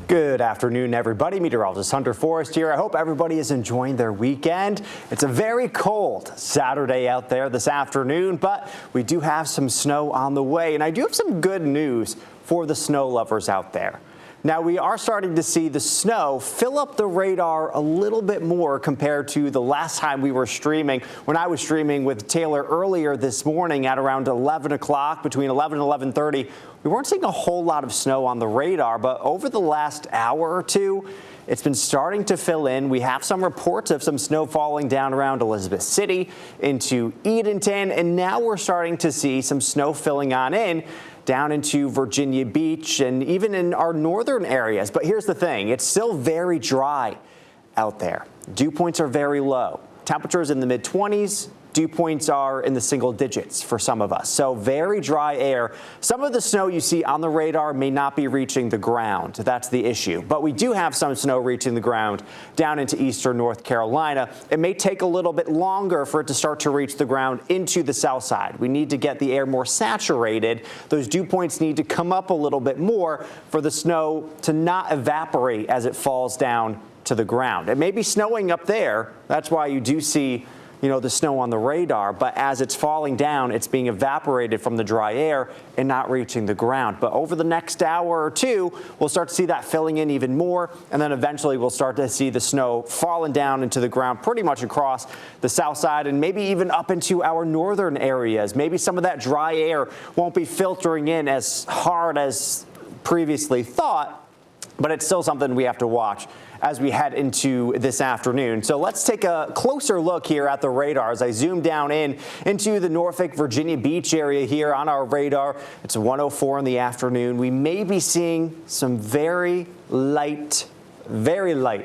Good afternoon, everybody. Meteorologist Hunter Forrest here. I hope everybody is enjoying their weekend. It's a very cold Saturday out there this afternoon, but we do have some snow on the way, and I do have some good news for the snow lovers out there. Now, we are starting to see the snow fill up the radar a little bit more compared to the last time we were streaming. When I was streaming with Taylor earlier this morning at around 11 o'clock, between 11 and 11:30, we weren't seeing a whole lot of snow on the radar, but over the last hour or two, it's been starting to fill in. We have some reports of some snow falling down around Elizabeth City into Edenton, and now we're starting to see some snow filling on in down into Virginia Beach and even in our northern areas. But here's the thing, it's still very dry out there. Dew points are very low. Temperatures in the mid-20s. Dew points are in the single digits for some of us. So very dry air. Some of the snow you see on the radar may not be reaching the ground. That's the issue. But we do have some snow reaching the ground down into eastern North Carolina. It may take a little bit longer for it to start to reach the ground into the south side. We need to get the air more saturated. Those dew points need to come up a little bit more for the snow to not evaporate as it falls down to the ground. It may be snowing up there. That's why you do see the snow on the radar, but as it's falling down, it's being evaporated from the dry air and not reaching the ground. But over the next hour or two, we'll start to see that filling in even more, and then eventually we'll start to see the snow falling down into the ground pretty much across the south side and maybe even up into our northern areas. Maybe some of that dry air won't be filtering in as hard as previously thought, but it's still something we have to watch as we head into this afternoon. So let's take a closer look here at the radar as I zoom down into the Norfolk, Virginia Beach area here on our radar. It's 1:04 in the afternoon. We may be seeing some very light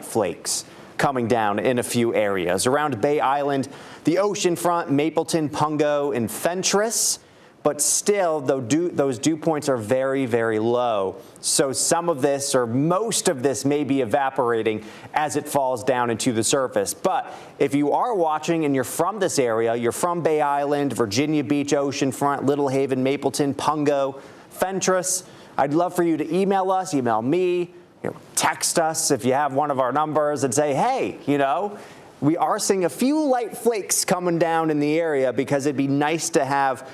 flakes coming down in a few areas around Bay Island, the ocean front, Mapleton, Pungo, and Fentress. But still, those dew points are very, very low. So some of this or most of this may be evaporating as it falls down into the surface. But if you are watching and you're from this area, you're from Bay Island, Virginia Beach, Oceanfront, Little Haven, Mapleton, Pungo, Fentress, I'd love for you to email us, email me, text us if you have one of our numbers and say, hey, we are seeing a few light flakes coming down in the area because it'd be nice to have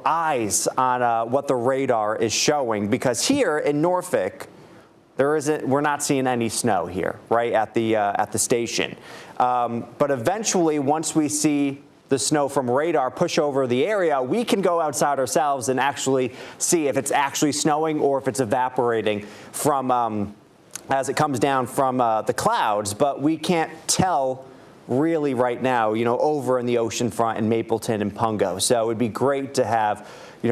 eyes on what the radar is showing, because here in Norfolk, we're not seeing any snow here, right at the station. But eventually, once we see the snow from radar push over the area, we can go outside ourselves and actually see if it's actually snowing or if it's evaporating from as it comes down from the clouds. But we can't tell really right now, over in the ocean front in Mapleton and Pungo. So it would be great to have,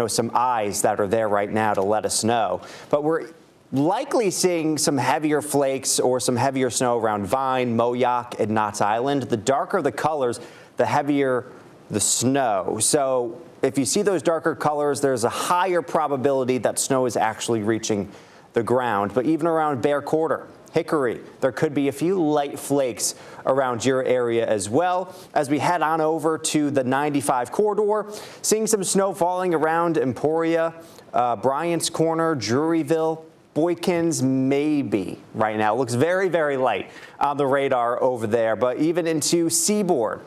some eyes that are there right now to let us know. But we're likely seeing some heavier flakes or some heavier snow around Vine, Moyock, and Knott's Island. The darker the colors, the heavier the snow. So if you see those darker colors, there's a higher probability that snow is actually reaching the ground. But even around Bear Quarter, Hickory, there could be a few light flakes around your area as well. As we head on over to the 95 corridor, seeing some snow falling around Emporia, Bryant's Corner, Druryville, Boykins, maybe right now. It looks very, very light on the radar over there, but even into Seaboard.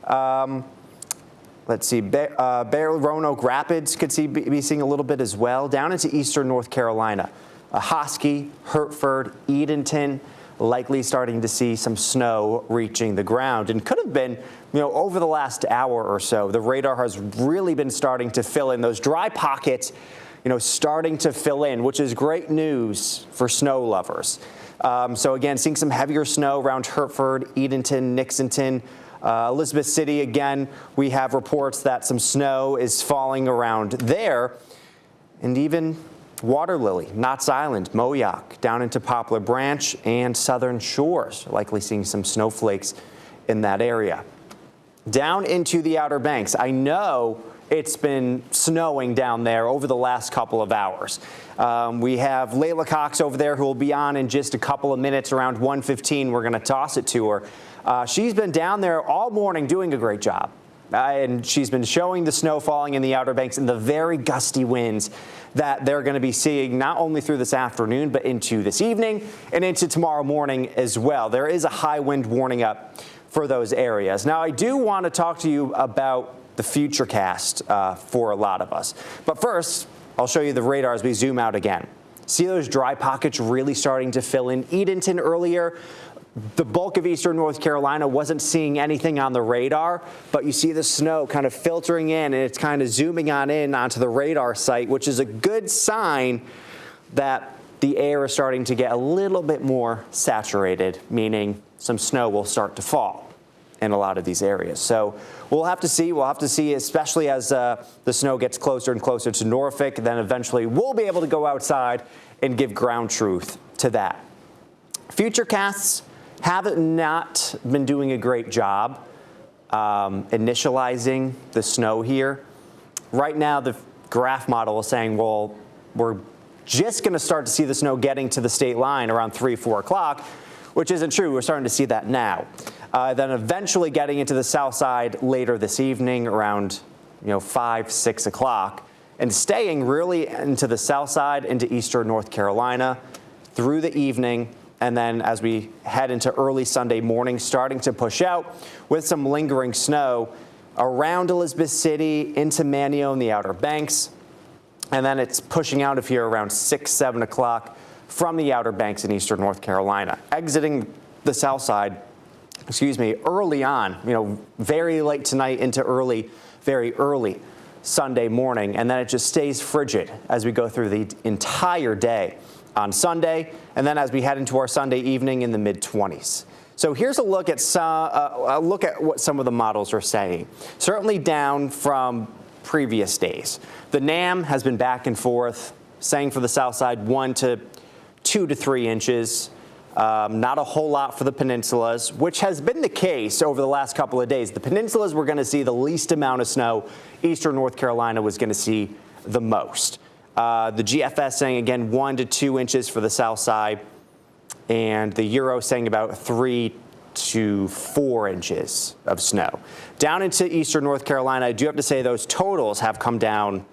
Let's see, Roanoke Rapids could be seeing a little bit as well, down into eastern North Carolina. Hosky, Hertford, Edenton, likely starting to see some snow reaching the ground, and could have been, over the last hour or so. The radar has really been starting to fill in those dry pockets, starting to fill in, which is great news for snow lovers. So again, seeing some heavier snow around Hertford, Edenton, Nixonton, Elizabeth City. Again, we have reports that some snow is falling around there, and even Water Lily, Knott's Island, Moyock, down into Poplar Branch and Southern Shores, likely seeing some snowflakes in that area. Down into the Outer Banks, I know it's been snowing down there over the last couple of hours. We have Layla Cox over there who will be on in just a couple of minutes around 1:15. We're going to toss it to her. She's been down there all morning doing a great job. and she's been showing the snow falling in the Outer Banks and the very gusty winds that they're going to be seeing not only through this afternoon, but into this evening and into tomorrow morning as well. There is a high wind warning up for those areas. Now, I do want to talk to you about the Futurecast for a lot of us. But first, I'll show you the radar as we zoom out again. See those dry pockets really starting to fill in. Edenton earlier, the bulk of eastern North Carolina wasn't seeing anything on the radar, but you see the snow kind of filtering in, and it's kind of zooming on in onto the radar site, which is a good sign that the air is starting to get a little bit more saturated, meaning some snow will start to fall in a lot of these areas. So we'll have to see, especially as the snow gets closer and closer to Norfolk, then eventually we'll be able to go outside and give ground truth to that. Futurecasts have not been doing a great job initializing the snow here. Right now, the graph model is saying, well, we're just going to start to see the snow getting to the state line around 3, 4 o'clock, which isn't true. We're starting to see that now. Then eventually getting into the south side later this evening around 5, 6 o'clock, and staying really into the south side into eastern North Carolina through the evening. And then as we head into early Sunday morning, starting to push out with some lingering snow around Elizabeth City into Manio and the Outer Banks. And then it's pushing out of here around 6, 7 o'clock from the Outer Banks in eastern North Carolina, exiting the south side, early on, very late tonight into very early Sunday morning. And then it just stays frigid as we go through the entire day on Sunday, and then as we head into our Sunday evening in the mid-20s. So here's a look at what some of the models are saying. Certainly down from previous days. The NAM has been back and forth, saying for the south side 1 to 2 to 3 inches. Not a whole lot for the peninsulas, which has been the case over the last couple of days. The peninsulas were going to see the least amount of snow. Eastern North Carolina was going to see the most. The GFS saying, again, 1 to 2 inches for the south side, and the Euro saying about 3 to 4 inches of snow. Down into eastern North Carolina, I do have to say those totals have come down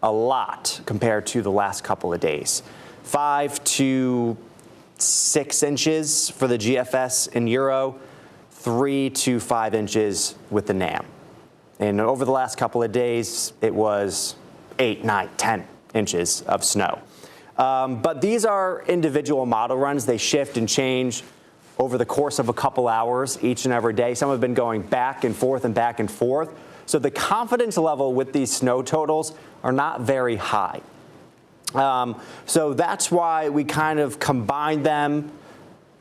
a lot compared to the last couple of days. 5 to 6 inches for the GFS and Euro, 3 to 5 inches with the NAM. And over the last couple of days, it was 8, 9, 10 inches of snow. But these are individual model runs. They shift and change over the course of a couple hours each and every day. Some have been going back and forth and back and forth. So the confidence level with these snow totals are not very high. So that's why we kind of combine them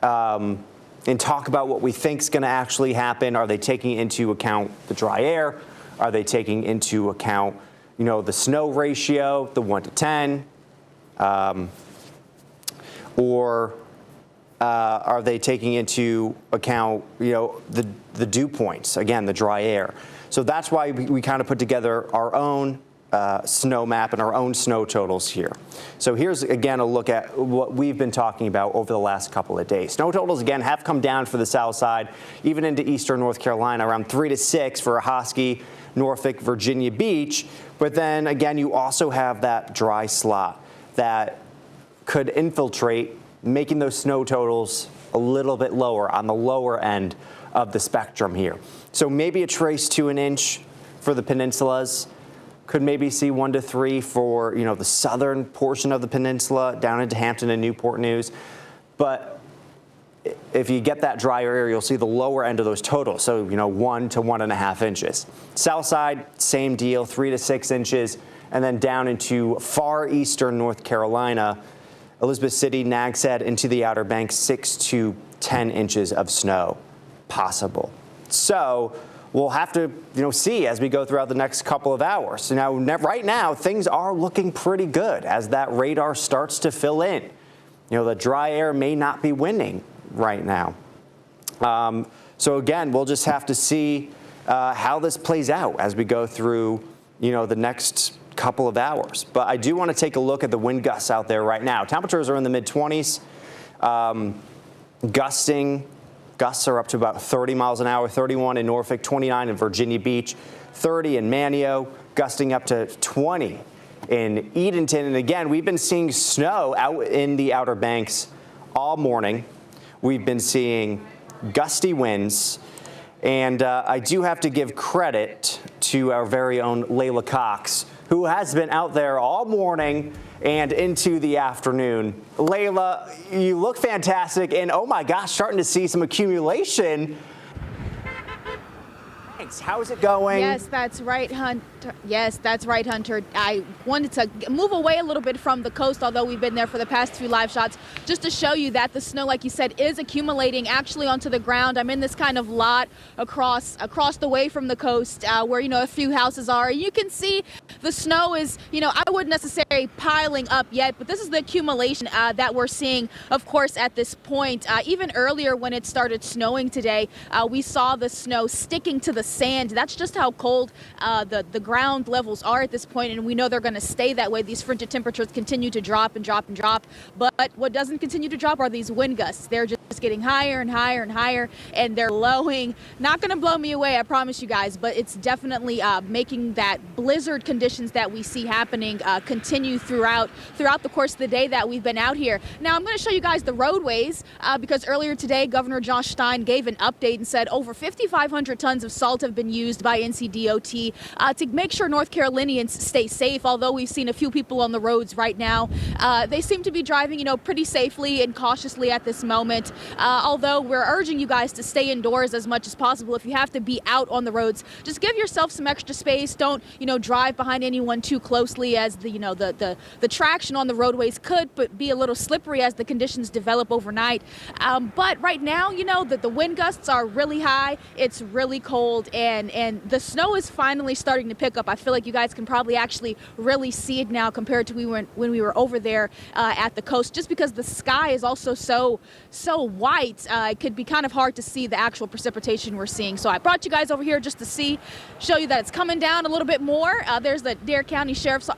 and talk about what we think is going to actually happen. Are they taking into account the dry air? Are they taking into account the snow ratio, the 1 to 10, or are they taking into account, the dew points, again, the dry air? So that's why we kind of put together our own snow map and our own snow totals here. So here's, again, a look at what we've been talking about over the last couple of days. Snow totals, again, have come down for the south side, even into eastern North Carolina, around 3 to 6 for Ahoskie, Norfolk, Virginia Beach. But then, again, you also have that dry slot that could infiltrate, making those snow totals a little bit lower on the lower end of the spectrum here. So maybe a trace to an inch for the peninsulas. Could maybe see 1 to 3 for, the southern portion of the peninsula down into Hampton and Newport News. But if you get that drier air, you'll see the lower end of those totals. So, 1 to 1.5 inches. South side, same deal, 3 to 6 inches. And then down into far eastern North Carolina, Elizabeth City, Nags Head, into the Outer Banks, 6 to 10 inches of snow possible. So we'll have to, see as we go throughout the next couple of hours. So now, right now, things are looking pretty good as that radar starts to fill in. The dry air may not be winning right now. So again, we'll just have to see how this plays out as we go through, the next couple of hours. But I do want to take a look at the wind gusts out there right now. Temperatures are in the mid-20s. Gusts are up to about 30 miles an hour, 31 in Norfolk, 29 in Virginia Beach, 30 in Manio, gusting up to 20 in Edenton. And again, we've been seeing snow out in the Outer Banks all morning. We've been seeing gusty winds. And I do have to give credit to our very own Layla Cox, who has been out there all morning and into the afternoon. Layla, you look fantastic, and oh my gosh, starting to see some accumulation. Thanks. How's it going? Yes, that's right, Hunter. Yes, that's right, Hunter. I wanted to move away a little bit from the coast, although we've been there for the past few live shots, just to show you that the snow, like you said, is accumulating actually onto the ground. I'm in this kind of lot across the way from the coast where, a few houses are. You can see the snow is, I wouldn't necessarily piling up yet, but this is the accumulation that we're seeing, of course, at this point. Even earlier when it started snowing today, we saw the snow sticking to the sand. That's just how cold the ground levels are at this point, and we know they're going to stay that way. These frigid temperatures continue to drop and drop and drop, but what doesn't continue to drop are these wind gusts. They're just getting higher and higher and higher, and they're blowing. Not going to blow me away, I promise you guys, but it's definitely making that blizzard conditions that we see happening continue throughout the course of the day that we've been out here. Now I'm going to show you guys the roadways because earlier today Governor Josh Stein gave an update and said over 5,500 tons of salt have been used by NCDOT to make sure North Carolinians stay safe. Although we've seen a few people on the roads right now, they seem to be driving, pretty safely and cautiously at this moment. Although we're urging you guys to stay indoors as much as possible. If you have to be out on the roads, just give yourself some extra space. Don't, drive behind anyone too closely, as the traction on the roadways could be a little slippery as the conditions develop overnight. But right now, the wind gusts are really high. It's really cold, and the snow is finally starting to pick up. I feel like you guys can probably actually really see it now compared to when we were over there at the coast, just because the sky is also so white. It could be kind of hard to see the actual precipitation we're seeing. So I brought you guys over here just to show you that it's coming down a little bit more. There's the Dare County Sheriff's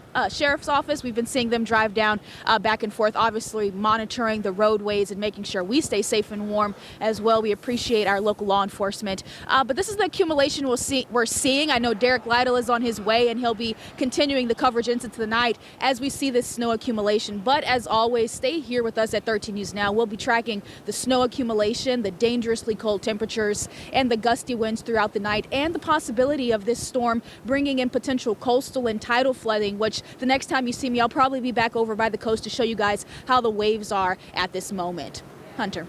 Office. We've been seeing them drive down back and forth, obviously monitoring the roadways and making sure we stay safe and warm as well. We appreciate our local law enforcement. But this is the accumulation we're seeing. I know Derek Lytle is on his way, and he'll be continuing the coverage into the night as we see this snow accumulation. But as always, stay here with us at 13 News Now. We'll be tracking the snow accumulation, the dangerously cold temperatures, and the gusty winds throughout the night, and the possibility of this storm bringing in potential coastal and tidal flooding, which the next time you see me, I'll probably be back over by the coast to show you guys how the waves are at this moment. Hunter.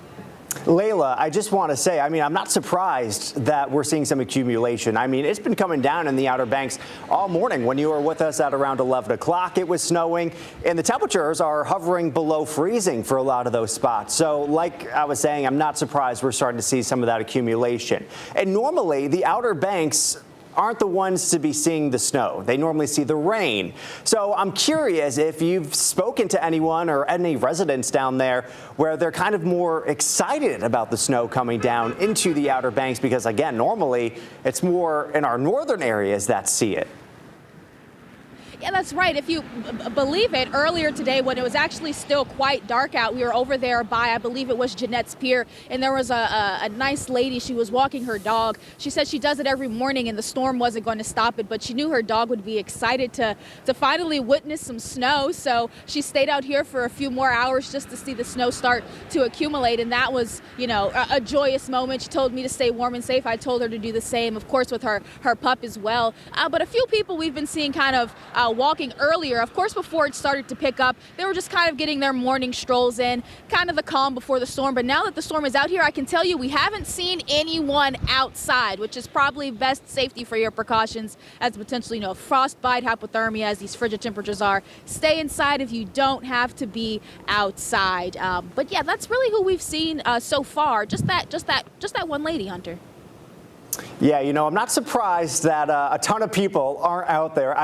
Layla, I just want to say, I'm not surprised that we're seeing some accumulation. It's been coming down in the Outer Banks all morning. When you were with us at around 11 o'clock, it was snowing, and the temperatures are hovering below freezing for a lot of those spots. So like I was saying, I'm not surprised we're starting to see some of that accumulation. And normally, the Outer Banks aren't the ones to be seeing the snow. They normally see the rain. So I'm curious if you've spoken to anyone or any residents down there where they're kind of more excited about the snow coming down into the Outer Banks, because again, normally it's more in our northern areas that see it. Yeah, that's right. If you believe it, earlier today when it was actually still quite dark out, we were over there by, I believe it was Jeanette's Pier, and there was a nice lady. She was walking her dog. She said she does it every morning, and the storm wasn't going to stop it, but she knew her dog would be excited to finally witness some snow. So she stayed out here for a few more hours just to see the snow start to accumulate, and that was, a joyous moment. She told me to stay warm and safe. I told her to do the same, of course, with her pup as well. But a few people we've been seeing kind of walking earlier. Of course, before it started to pick up, they were just kind of getting their morning strolls in, kind of the calm before the storm. But now that the storm is out here, I can tell you we haven't seen anyone outside, which is probably best safety for your precautions, as potentially, frostbite, hypothermia, as these frigid temperatures are. Stay inside if you don't have to be outside. But yeah, that's really who we've seen so far. Just that one lady, Hunter. Yeah, I'm not surprised that a ton of people aren't out there.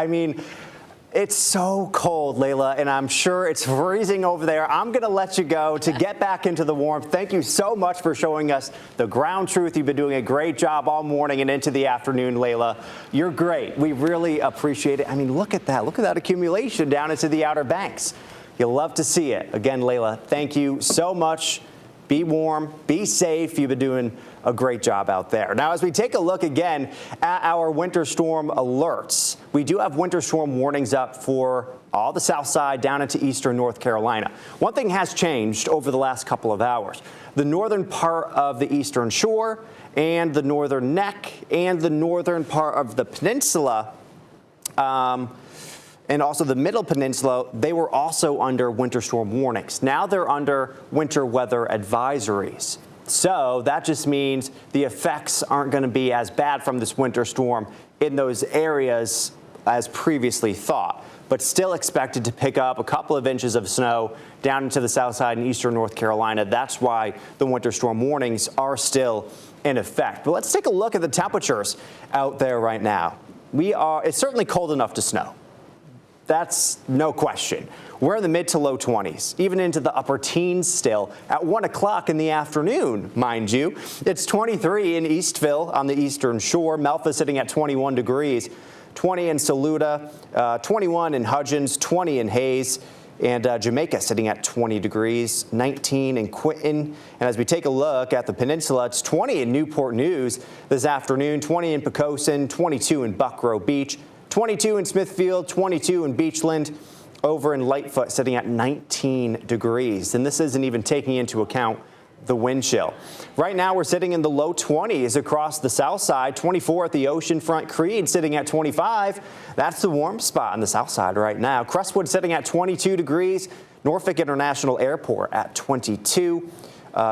It's so cold, Layla, and I'm sure it's freezing over there. I'm going to let you go to get back into the warmth. Thank you so much for showing us the ground truth. You've been doing a great job all morning and into the afternoon, Layla. You're great. We really appreciate it. Look at that. Look at that accumulation down into the Outer Banks. You'll love to see it. Again, Layla, thank you so much. Be warm, be safe. You've been doing a great job out there. Now, as we take a look again at our winter storm alerts, we do have winter storm warnings up for all the south side down into eastern North Carolina. One thing has changed over the last couple of hours. The northern part of the eastern shore and the northern neck and the northern part of the peninsula and also the middle peninsula, they were also under winter storm warnings. Now they're under winter weather advisories. So that just means the effects aren't going to be as bad from this winter storm in those areas as previously thought, but still expected to pick up a couple of inches of snow down into the south side and eastern North Carolina. That's why the winter storm warnings are still in effect. But let's take a look at the temperatures out there right now. It's certainly cold enough to snow. That's no question. We're in the mid to low 20s, even into the upper teens still at 1 o'clock in the afternoon, mind you. It's 23 in Eastville on the eastern shore. Melfa sitting at 21 degrees, 20 in Saluda, 21 in Hudgens, 20 in Hayes, and Jamaica sitting at 20 degrees, 19 in Quinton. And as we take a look at the peninsula, it's 20 in Newport News this afternoon, 20 in Poquoson, 22 in Buckrow Beach, 22 in Smithfield, 22 in Beachland, over in Lightfoot sitting at 19 degrees. And this isn't even taking into account the wind chill. Right now we're sitting in the low 20s across the south side, 24 at the oceanfront. Creede sitting at 25. That's the warm spot on the south side right now. Crestwood sitting at 22 degrees. Norfolk International Airport at 22.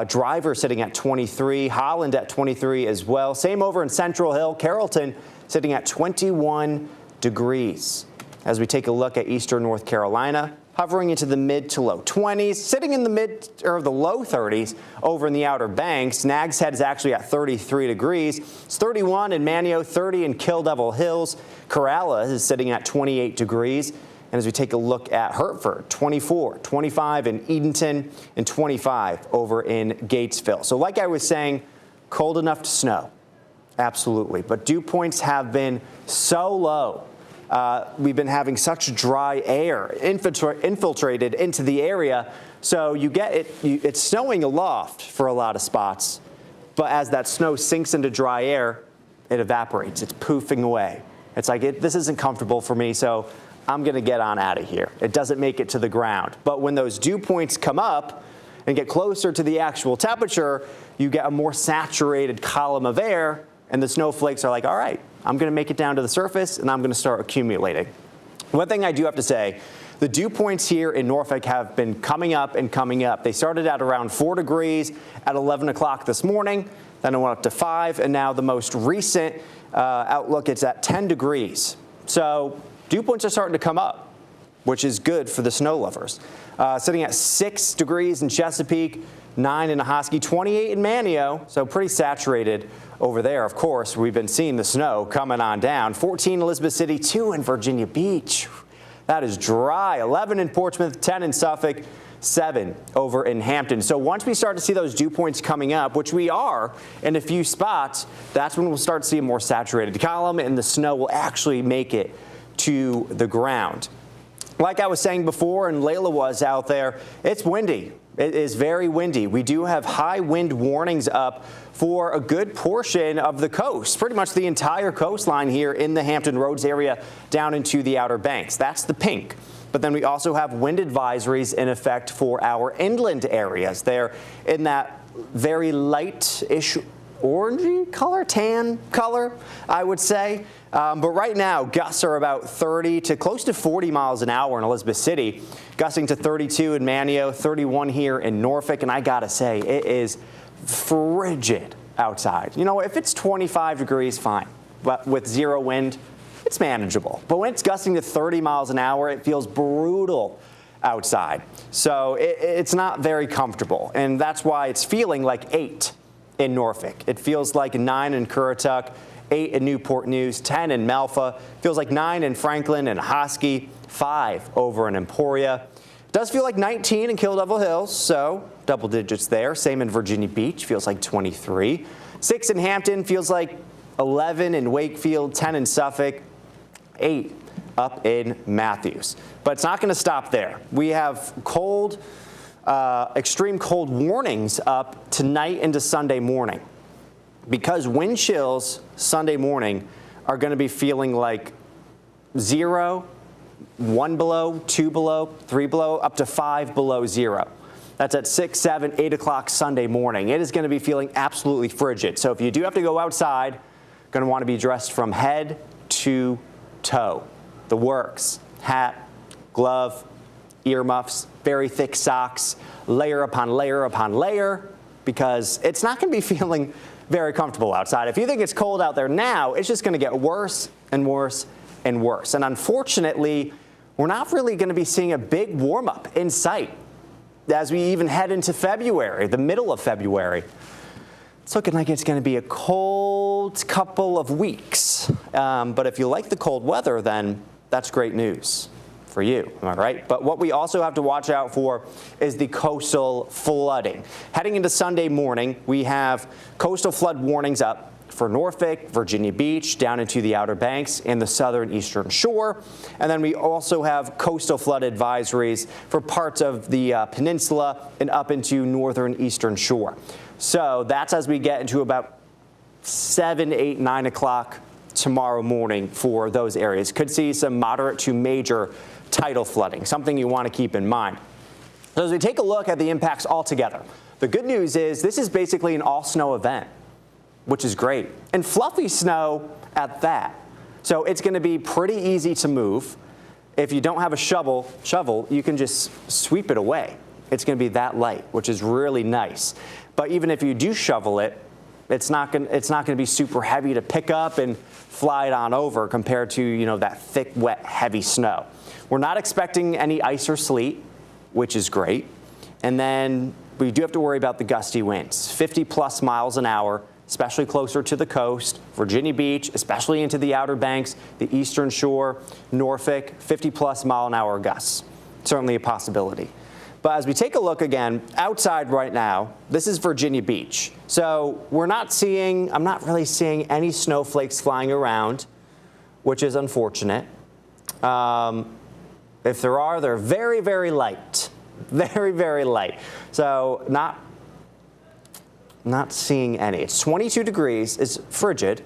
Driver sitting at 23. Holland at 23 as well. Same over in Central Hill. Carrollton sitting at 21 degrees. As we take a look at eastern North Carolina, hovering into the mid to low 20s, sitting in the mid or the low 30s over in the Outer Banks. Nags Head is actually at 33 degrees. It's 31 in Manio, 30 in Kill Devil Hills. Coralla is sitting at 28 degrees. And as we take a look at Hertford, 24, 25 in Edenton, and 25 over in Gatesville. So like I was saying, cold enough to snow. Absolutely. But dew points have been so low. We've been having such dry air infiltrated into the area. So you get it, it's snowing aloft for a lot of spots. But as that snow sinks into dry air, it evaporates. It's poofing away. It's like, this isn't comfortable for me, so I'm going to get on out of here. It doesn't make it to the ground. But when those dew points come up and get closer to the actual temperature, you get a more saturated column of air. And the snowflakes are like, all right, I'm going to make it down to the surface and I'm going to start accumulating. One thing I do have to say, the dew points here in Norfolk have been coming up and coming up. They started at around 4 degrees at 11 o'clock this morning. Then it went up to 5. And now the most recent outlook, it's at 10 degrees. So dew points are starting to come up, which is good for the snow lovers. Sitting at 6 degrees in Chesapeake, 9 in Ahoskie, 28 in Manio, so pretty saturated over there. Of course, we've been seeing the snow coming on down. 14 in Elizabeth City, 2 in Virginia Beach. That is dry. 11 in Portsmouth, 10 in Suffolk, 7 over in Hampton. So once we start to see those dew points coming up, which we are in a few spots, that's when we'll start to see a more saturated column and the snow will actually make it to the ground. Like I was saying before, and Layla was out there, it's windy. It is very windy. We do have high wind warnings up for a good portion of the coast, pretty much the entire coastline here in the Hampton Roads area down into the Outer Banks. That's the pink. But then we also have wind advisories in effect for our inland areas. They're in that very light-ish orangey color, tan color, I would say. But right now, gusts are about 30 to close to 40 miles an hour in Elizabeth City, gusting to 32 in Manio, 31 here in Norfolk. And I got to say, it is frigid outside. You know, if it's 25 degrees, fine. But with zero wind, it's manageable. But when it's gusting to 30 miles an hour, it feels brutal outside. So it's not very comfortable. And that's why it's feeling like 8 in Norfolk. It feels like 9 in Currituck, 8 in Newport News, 10 in Malfa. Feels like 9 in Franklin and Hoskie, 5 over in Emporia. Does feel like 19 in Kill Devil Hills, so double digits there. Same in Virginia Beach, feels like 23. 6 in Hampton, feels like 11 in Wakefield, 10 in Suffolk, 8 up in Matthews. But it's not going to stop there. We have cold extreme cold warnings up tonight into Sunday morning, because wind chills Sunday morning are going to be feeling like 0, 1 below, 2 below, 3 below, up to 5 below 0. That's at 6, 7, 8 o'clock Sunday morning. It is going to be feeling absolutely frigid. So if you do have to go outside, going to want to be dressed from head to toe. The works: hat, glove, earmuffs, very thick socks, layer upon layer upon layer, because it's not going to be feeling very comfortable outside. If you think it's cold out there now, it's just going to get worse and worse and worse. And unfortunately, we're not really going to be seeing a big warm up in sight as we even head into February, the middle of February. It's looking like it's going to be a cold couple of weeks. But if you like the cold weather, then that's great news for you, am I right? But what we also have to watch out for is the coastal flooding. Heading into Sunday morning, we have coastal flood warnings up for Norfolk, Virginia Beach, down into the Outer Banks and the southern eastern shore. And then we also have coastal flood advisories for parts of the peninsula and up into northern eastern shore. So that's as we get into about 7, 8, 9 o'clock tomorrow morning for those areas. Could see some moderate to major tidal flooding, something you want to keep in mind. So as we take a look at the impacts altogether, the good news is this is basically an all snow event, which is great, and fluffy snow at that. So it's going to be pretty easy to move. If you don't have a shovel, you can just sweep it away. It's going to be that light, which is really nice. But even if you do shovel it, it's not going to be super heavy to pick up and fly it on over compared to, you know, that thick, wet, heavy snow. We're not expecting any ice or sleet, which is great. And then we do have to worry about the gusty winds, 50 plus miles an hour, especially closer to the coast, Virginia Beach, especially into the Outer Banks, the eastern shore, Norfolk, 50 plus mile an hour gusts. Certainly a possibility. But as we take a look again, outside right now, this is Virginia Beach. So I'm not really seeing any snowflakes flying around, which is unfortunate. If there are, they're very, very light. Very, very light. So not seeing any. It's 22 degrees. It's frigid.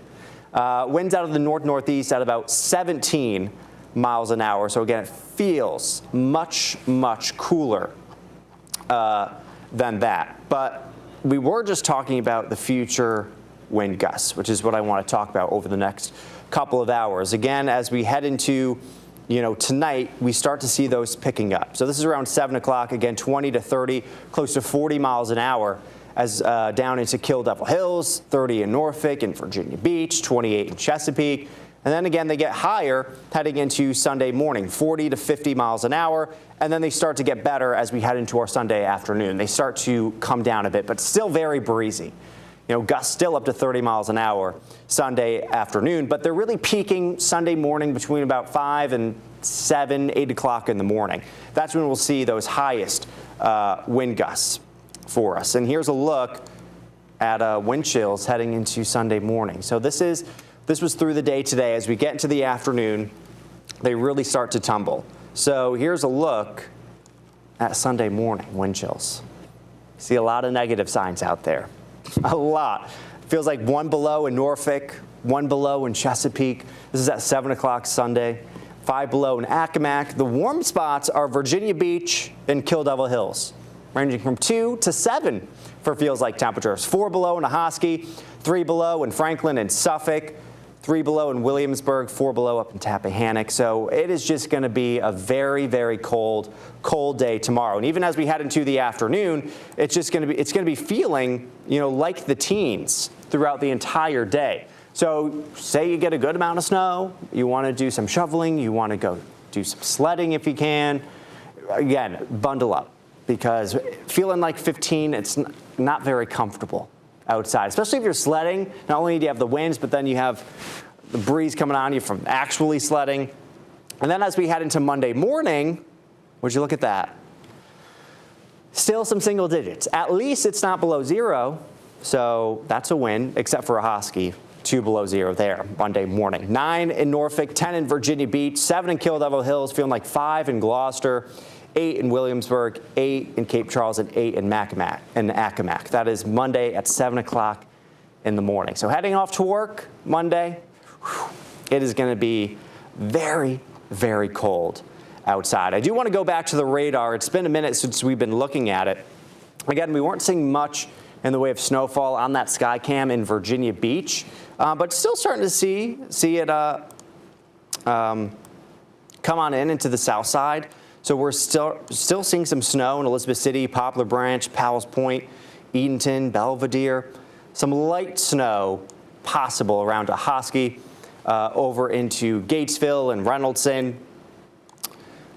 Winds out of the north-northeast at about 17 miles an hour. So again, it feels much, much cooler than that. But we were just talking about the future wind gusts, which is what I want to talk about over the next couple of hours. Again, as we head into tonight, we start to see those picking up. So this is around 7 o'clock, again, 20 to 30, close to 40 miles an hour as down into Kill Devil Hills, 30 in Norfolk and Virginia Beach, 28 in Chesapeake. And then again, they get higher heading into Sunday morning, 40 to 50 miles an hour. And then they start to get better as we head into our Sunday afternoon. They start to come down a bit, but still very breezy. Gusts still up to 30 miles an hour Sunday afternoon, but they're really peaking Sunday morning between about 5 and 7, 8 o'clock in the morning. That's when we'll see those highest wind gusts for us. And here's a look at wind chills heading into Sunday morning. So this was through the day today. As we get into the afternoon, they really start to tumble. So here's a look at Sunday morning wind chills. See a lot of negative signs out there. A lot. Feels like 1 below in Norfolk, 1 below in Chesapeake. This is at 7 o'clock Sunday. 5 below in Accomack. The warm spots are Virginia Beach and Kill Devil Hills, ranging from 2 to 7 for feels like temperatures. 4 below in Ahoskie, 3 below in Franklin and Suffolk, 3 below in Williamsburg, 4 below up in Tappahannock. So it is just going to be a very, very cold day tomorrow. And even as we head into the afternoon, it's going to be feeling, like the teens throughout the entire day. So say you get a good amount of snow, you want to do some shoveling, you want to go do some sledding if you can. Again, bundle up, because feeling like 15, it's not very comfortable outside, especially if you're sledding. Not only do you have the winds, but then you have the breeze coming on you from actually sledding. And then as we head into Monday morning, would you look at that? Still some single digits. At least it's not below 0, so that's a win, except for Ahoskie, 2 below 0 there Monday morning. 9 in Norfolk, 10 in Virginia Beach, 7 in Kill Devil Hills, feeling like 5 in Gloucester, 8 in Williamsburg, 8 in Cape Charles, and 8 in Accomack. That is Monday at 7 o'clock in the morning. So heading off to work Monday, it is going to be very, very cold outside. I do want to go back to the radar. It's been a minute since we've been looking at it. Again, we weren't seeing much in the way of snowfall on that sky cam in Virginia Beach, but still starting to see it come on into the south side. So we're still seeing some snow in Elizabeth City, Poplar Branch, Powell's Point, Edenton, Belvedere. Some light snow possible around Ahoskie, over into Gatesville and Reynoldson.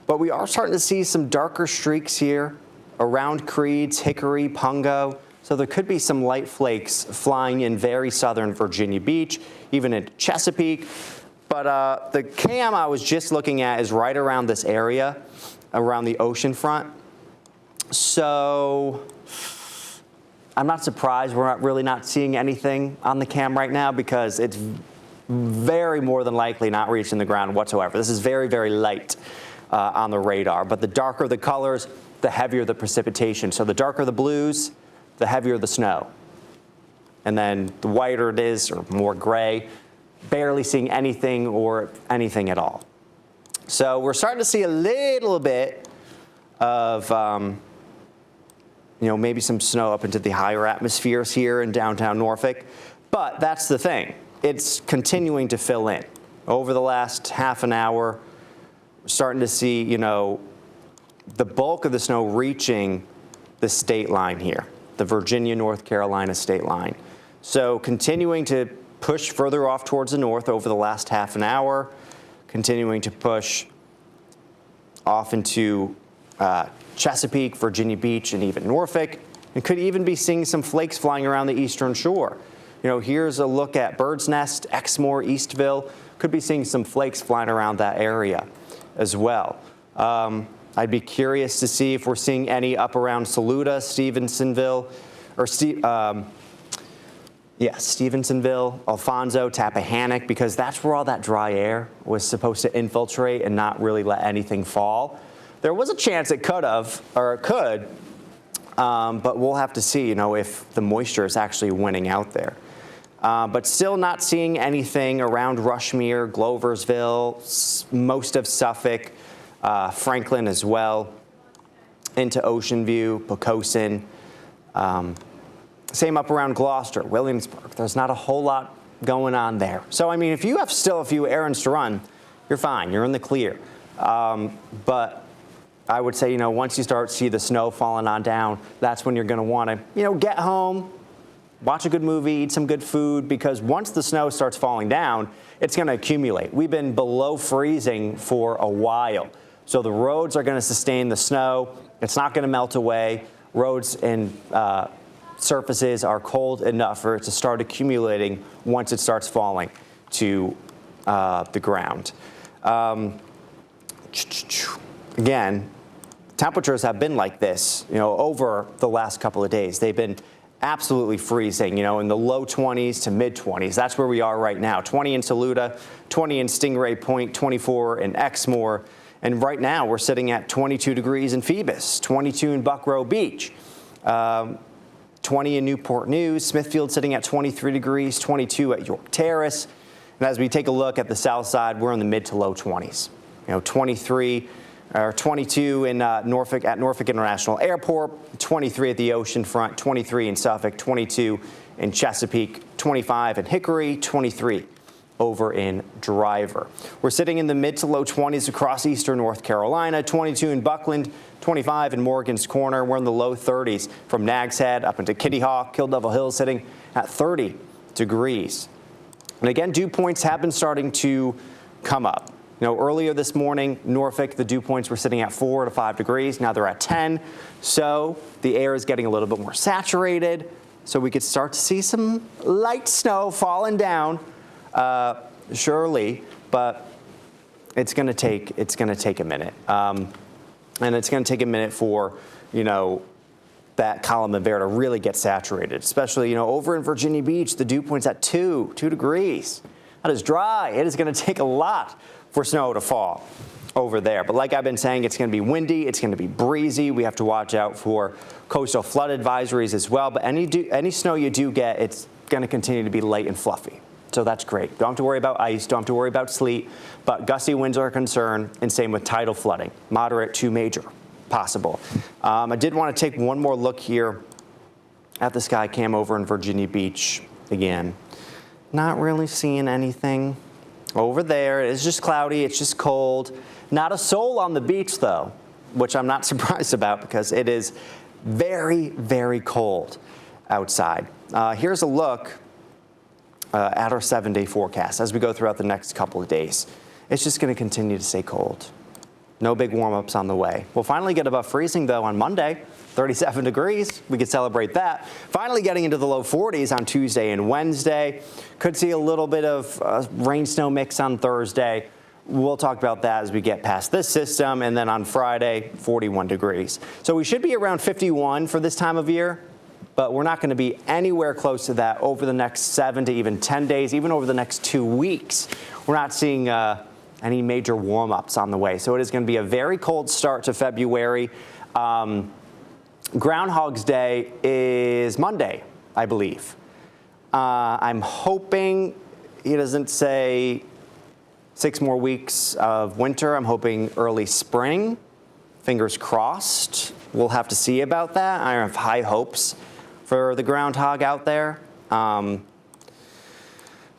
But we are starting to see some darker streaks here around Creeds, Hickory, Pungo. So there could be some light flakes flying in very southern Virginia Beach, even in Chesapeake. But the cam I was just looking at is right around this area, around the ocean front. So I'm not surprised we're really not seeing anything on the cam right now, because it's very more than likely not reaching the ground whatsoever. This is very, very light on the radar. But the darker the colors, the heavier the precipitation. So the darker the blues, the heavier the snow. And then the whiter it is, or more gray, barely seeing anything or anything at all. So we're starting to see a little bit of, maybe some snow up into the higher atmospheres here in downtown Norfolk. But that's the thing. It's continuing to fill in. Over the last half an hour, we're starting to see, the bulk of the snow reaching the state line here, the Virginia-North Carolina state line. So continuing to push further off towards the north over the last half an hour, continuing to push off into Chesapeake, Virginia Beach, and even Norfolk, and could even be seeing some flakes flying around the eastern shore. Here's a look at Bird's Nest, Exmoor, Eastville. Could be seeing some flakes flying around that area as well. I'd be curious to see if we're seeing any up around Saluda, Stevensonville, Stevensonville, Alfonso, Tappahannock, because that's where all that dry air was supposed to infiltrate and not really let anything fall. There was a chance it could, but we'll have to see, if the moisture is actually winning out there. But still not seeing anything around Rushmere, Gloversville, most of Suffolk, Franklin as well, into Ocean View, Poquoson. Same up around Gloucester, Williamsburg. There's not a whole lot going on there. So, if you have still a few errands to run, you're fine. You're in the clear. But I would say, once you start to see the snow falling on down, that's when you're going to want to, get home, watch a good movie, eat some good food, because once the snow starts falling down, it's going to accumulate. We've been below freezing for a while. So the roads are going to sustain the snow. It's not going to melt away. Roads and surfaces are cold enough for it to start accumulating once it starts falling to the ground. Again, temperatures have been like this, over the last couple of days. They've been absolutely freezing, in the low 20s to mid 20s. That's where we are right now. 20 in Saluda, 20 in Stingray Point, 24 in Exmoor. And right now we're sitting at 22 degrees in Phoebus, 22 in Buckrow Beach, 20 in Newport News, Smithfield sitting at 23 degrees, 22 at York Terrace. And as we take a look at the south side, we're in the mid to low 20s. 23 or 22 in Norfolk at Norfolk International Airport, 23 at the ocean front, 23 in Suffolk, 22 in Chesapeake, 25 in Hickory, 23 over in Driver. We're sitting in the mid to low 20s across eastern North Carolina, 22 in Buckland, 25 in Morgan's Corner. We're in the low 30s from Nags Head up into Kitty Hawk, Kill Devil Hill sitting at 30 degrees. And again, dew points have been starting to come up. Earlier this morning, Norfolk, the dew points were sitting at 4 to 5 degrees. Now they're at 10. So the air is getting a little bit more saturated. So we could start to see some light snow falling down, surely, but it's going to take a minute. And it's going to take a minute for, that column of air to really get saturated, especially, over in Virginia Beach, the dew point's at 2 degrees. That is dry. It is going to take a lot for snow to fall over there. But like I've been saying, it's going to be windy, it's going to be breezy. We have to watch out for coastal flood advisories as well. But any snow you do get, it's going to continue to be light and fluffy. So that's great. Don't have to worry about ice, don't have to worry about sleet, but gusty winds are a concern, and same with tidal flooding, moderate to major possible. I did want to take one more look here at the sky cam over in Virginia Beach again. Not really seeing anything over there. It's just cloudy, it's just cold. Not a soul on the beach though, which I'm not surprised about because it is very, very cold outside. Here's a look at our 7-day forecast as we go throughout the next couple of days. It's just going to continue to stay cold. No big warm-ups on the way. We'll finally get above freezing though on Monday, 37 degrees. We could celebrate that. Finally getting into the low 40s on Tuesday and Wednesday. Could see a little bit of rain-snow mix on Thursday. We'll talk about that as we get past this system. And then on Friday, 41 degrees. So we should be around 51 for this time of year, but we're not going to be anywhere close to that over the next 7 to even 10 days, even over the next 2 weeks. We're not seeing any major warm-ups on the way. So it is going to be a very cold start to February. Groundhog's Day is Monday, I believe. I'm hoping he doesn't say 6 more weeks of winter. I'm hoping early spring. Fingers crossed. We'll have to see about that. I have high hopes for the groundhog out there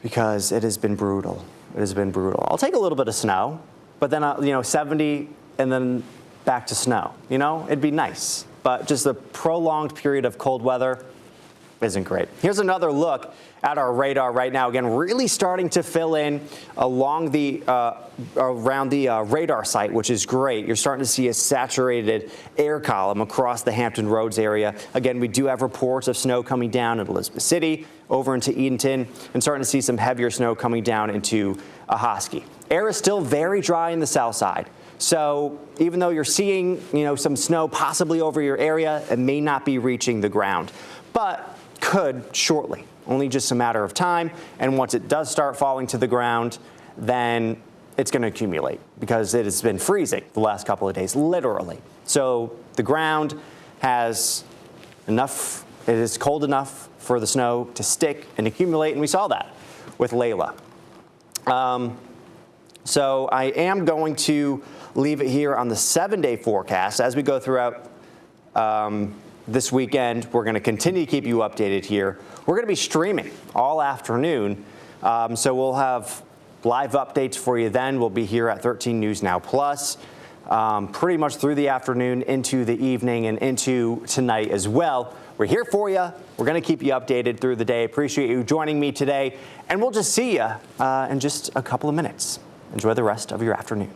because it has been brutal. It has been brutal. I'll take a little bit of snow, but then 70 and then back to snow. It'd be nice. But just a prolonged period of cold weather isn't great. Here's another look at our radar right now. Again, really starting to fill in along the around the radar site, which is great. You're starting to see a saturated air column across the Hampton Roads area. Again, we do have reports of snow coming down in Elizabeth City, over into Edenton, and starting to see some heavier snow coming down into Ahoskie. Air is still very dry in the south side. So even though you're seeing, some snow possibly over your area, it may not be reaching the ground, but could shortly. Only just a matter of time. And once it does start falling to the ground, then it's going to accumulate because it has been freezing the last couple of days, literally. So the ground has enough, it is cold enough for the snow to stick and accumulate, and we saw that with Layla. So I am going to leave it here on the 7-day forecast. As we go throughout this weekend, we're going to continue to keep you updated here. We're going to be streaming all afternoon, so we'll have live updates for you then. We'll be here at 13 News Now Plus pretty much through the afternoon, into the evening, and into tonight as well. We're here for you. We're going to keep you updated through the day. Appreciate you joining me today, and we'll just see you in just a couple of minutes. Enjoy the rest of your afternoon.